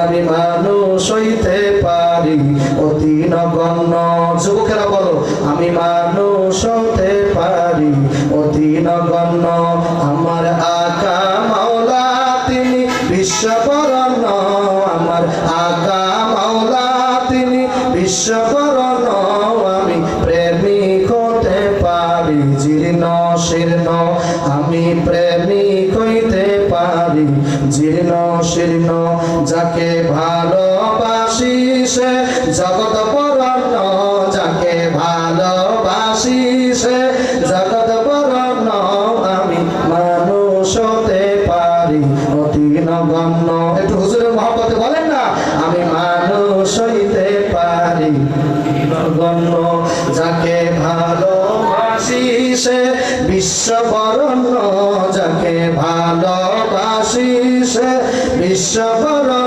আমি মানুষ হইতে পারি অতি নগণ্য। যুবকেরা বলো, আমি মানুষ হতে পারি অতি নগণ্য। আমার আকা মাওলা তিনি বিশ্ববরণ্য, আমার আকা মাওলা তিনি বিশ্ববরণ্য। আমি প্রেমিক হতে পারি জীর্ণ শীর্ণ, আমি প্রেমিক হইতে পারি জীর্ণ শীর্ণ। যাকে ভালোবাসি সে জগৎ বরণ্য, যাকে ভালোবাসি সে জগৎ বরণ্য। আমি মানুষ হতে পারি অতি নগণ্য। একটু হুজুরের মহব্বতে বলেন না, আমি মানুষ হইতে পারি নগণ্য। যাকে ভালোবাসি সে বিশ্ববরণ্য, যাকে ভালোবাসি সে বিশ্ববরণ্য।